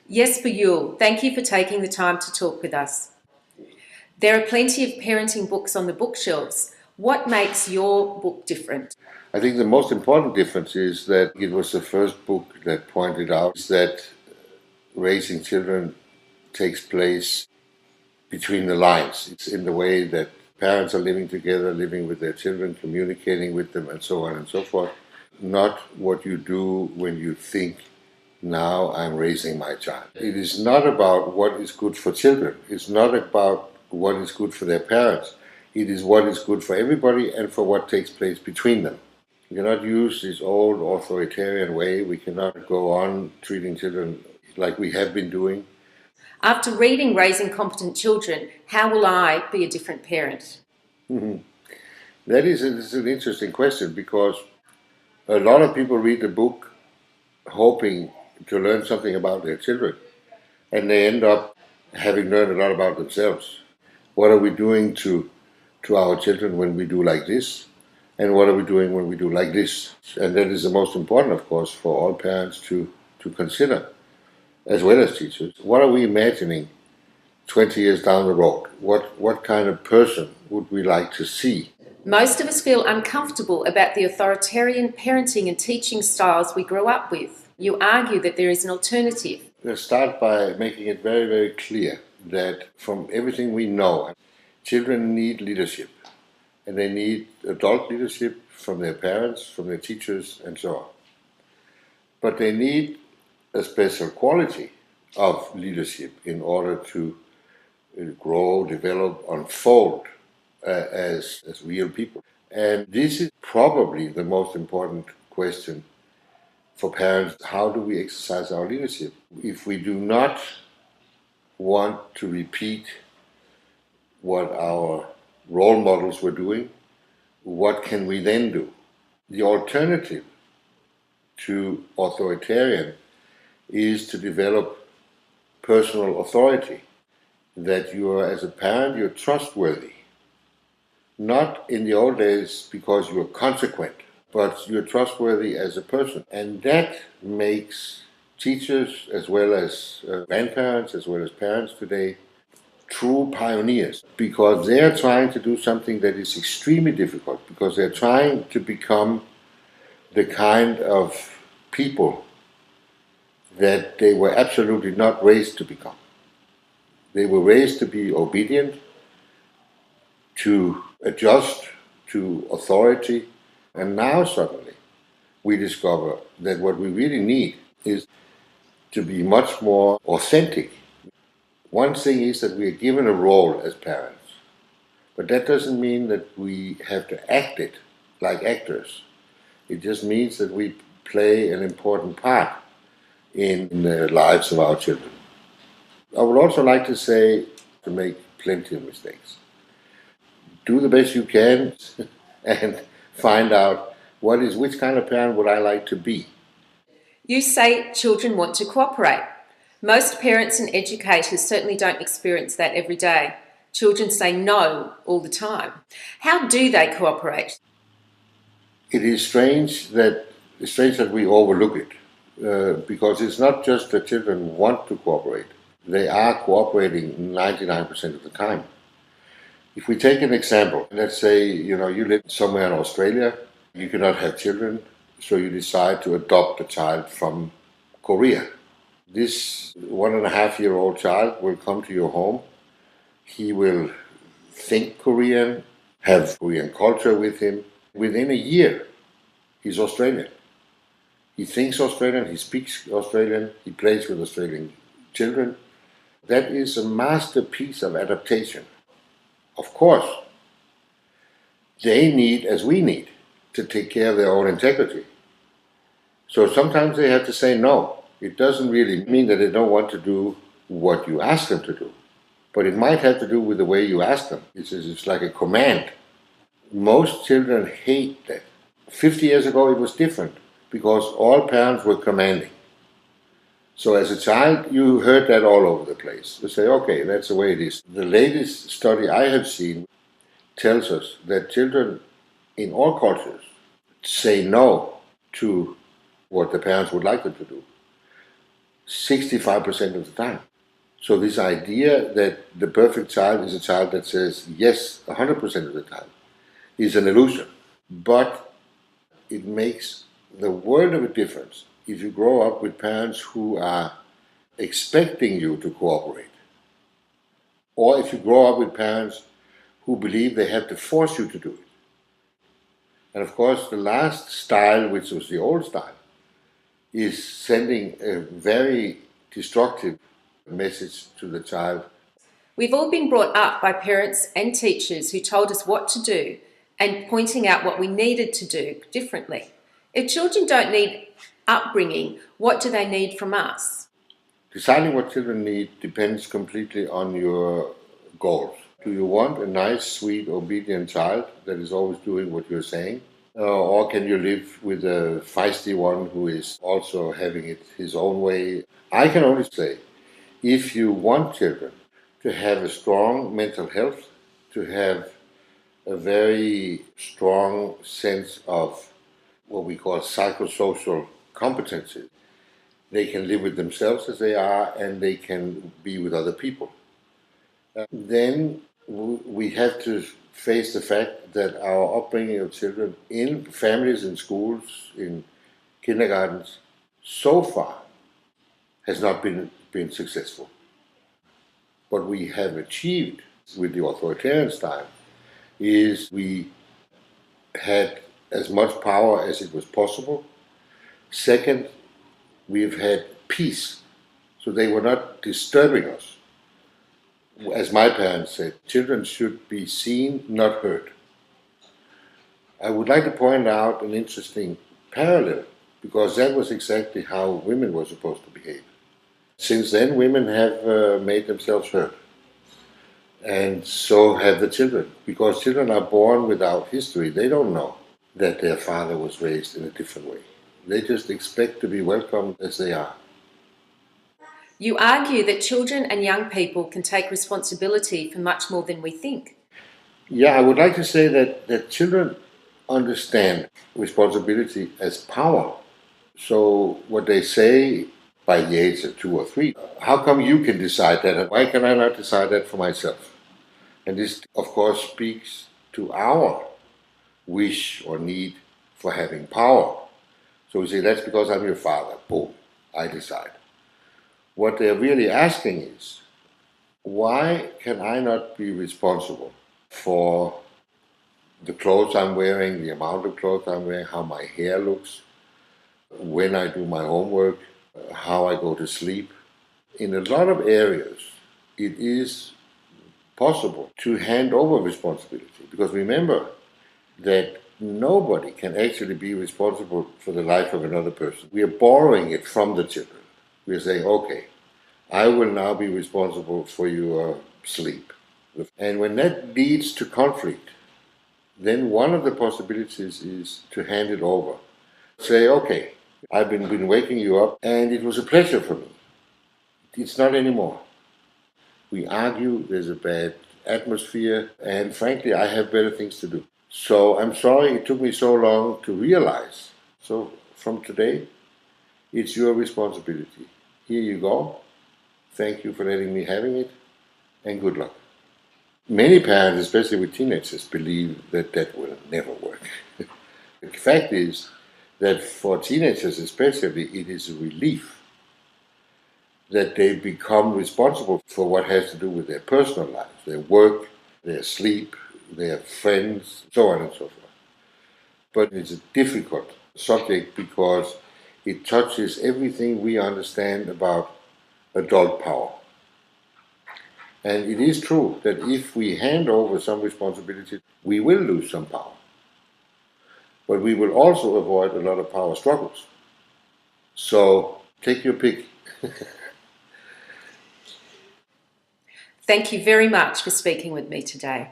Jesper, thank you for taking the time to talk with us. There are plenty of parenting books on the bookshelves. What makes your book different? I think the most important difference is that it was the first book that pointed out that raising children takes place between the lines. It's in the way that parents are living together, living with their children, communicating with them, and so on and so forth. Not what you do when you think, now I'm raising my child. It is not about what is good for children. It's not about what is good for their parents. It is what is good for everybody and for what takes place between them. We cannot use this old authoritarian way. We cannot go on treating children like we have been doing. After reading Raising Competent Children, how will I be a different parent? That is an interesting question, because a lot of people read the book hoping to learn something about their children, and they end up having learned a lot about themselves. What are we doing to our children when we do like this? And what are we doing when we do like this? And that is the most important, of course, for all parents to consider, as well as teachers. What are we imagining 20 years down the road? What kind of person would we like to see? Most of us feel uncomfortable about the authoritarian parenting and teaching styles we grew up with. You argue that there is an alternative. Let's start by making it very, very clear that from everything we know, children need leadership. And they need adult leadership from their parents, from their teachers, and so on. But they need a special quality of leadership in order to grow, develop, unfold as real people. And this is probably the most important question for parents. How do we exercise our leadership? If we do not want to repeat what our role models were doing, what can we then do? The alternative to authoritarian is to develop personal authority, that you are, as a parent, you're trustworthy. Not in the old days because you're consequent, but you're trustworthy as a person. And that makes teachers, as well as grandparents, as well as parents today, true pioneers, because they're trying to do something that is extremely difficult, because they're trying to become the kind of people that they were absolutely not raised to become. They were raised to be obedient, to adjust to authority, and now suddenly we discover that what we really need is to be much more authentic. One thing is that we are given a role as parents, but that doesn't mean that we have to act it like actors. It just means that we play an important part in the lives of our children. I would also like to say, to make plenty of mistakes. Do the best you can and find out which kind of parent would I like to be. You say children want to cooperate. Most parents and educators certainly don't experience that every day. Children say no all the time. How do they cooperate? It is strange that we overlook it, because it's not just that children want to cooperate. They are cooperating 99% of the time. If we take an example, let's say you live somewhere in Australia, you cannot have children, so you decide to adopt a child from Korea. This 1.5-year-old child will come to your home. He will think Korean, have Korean culture with him. Within a year, he's Australian. He thinks Australian, he speaks Australian, he plays with Australian children. That is a masterpiece of adaptation. Of course, they need, as we need, to take care of their own integrity. So sometimes they have to say no. It doesn't really mean that they don't want to do what you ask them to do, but it might have to do with the way you ask them. It's like a command. Most children hate that. 50 years ago it was different, because all parents were commanding. So as a child you heard that all over the place. You say, okay, that's the way it is. The latest study I have seen tells us that children in all cultures say no to what the parents would like them to do. 65% of the time. So this idea that the perfect child is a child that says yes 100% of the time is an illusion. But it makes the world of a difference if you grow up with parents who are expecting you to cooperate, or if you grow up with parents who believe they have to force you to do it. And of course, the last style, which was the old style, is sending a very destructive message to the child. We've all been brought up by parents and teachers who told us what to do and pointing out what we needed to do differently. If children don't need upbringing, what do they need from us? Deciding what children need depends completely on your goals. Do you want a nice, sweet, obedient child that is always doing what you're saying? Or can you live with a feisty one who is also having it his own way? I can only say, if you want children to have a strong mental health, to have a very strong sense of what we call psychosocial competencies, they can live with themselves as they are and they can be with other people. Then we have to face the fact that our upbringing of children in families, in schools, in kindergartens, so far has not been successful. What we have achieved with the authoritarian style is we had as much power as it was possible. Second, we've had peace, so they were not disturbing us. As my parents said, children should be seen, not heard. I would like to point out an interesting parallel, because that was exactly how women were supposed to behave. Since then, women have made themselves heard, and so have the children, because children are born without history. They don't know that their father was raised in a different way. They just expect to be welcomed as they are. You argue that children and young people can take responsibility for much more than we think. Yeah, I would like to say that children understand responsibility as power. So what they say by the age of 2 or 3, how come you can decide that and why can I not decide that for myself? And this, of course, speaks to our wish or need for having power. So we say, that's because I'm your father. Boom, I decide. What they're really asking is, why can I not be responsible for the clothes I'm wearing, the amount of clothes I'm wearing, how my hair looks, when I do my homework, how I go to sleep? In a lot of areas, it is possible to hand over responsibility, because remember that nobody can actually be responsible for the life of another person. We are borrowing it from the children. We are saying, okay, I will now be responsible for your sleep. And when that leads to conflict, then one of the possibilities is to hand it over. Say, okay, I've been waking you up and it was a pleasure for me. It's not anymore. We argue, there's a bad atmosphere, and frankly, I have better things to do. So I'm sorry it took me so long to realize. So from today, it's your responsibility. Here you go. Thank you for letting me having it, and good luck. Many parents, especially with teenagers, believe that that will never work. The fact is that for teenagers especially, it is a relief that they become responsible for what has to do with their personal lives, their work, their sleep, their friends, so on and so forth. But it's a difficult subject because it touches everything we understand about adult power. And it is true that if we hand over some responsibility, we will lose some power. But we will also avoid a lot of power struggles. So take your pick. Thank you very much for speaking with me today.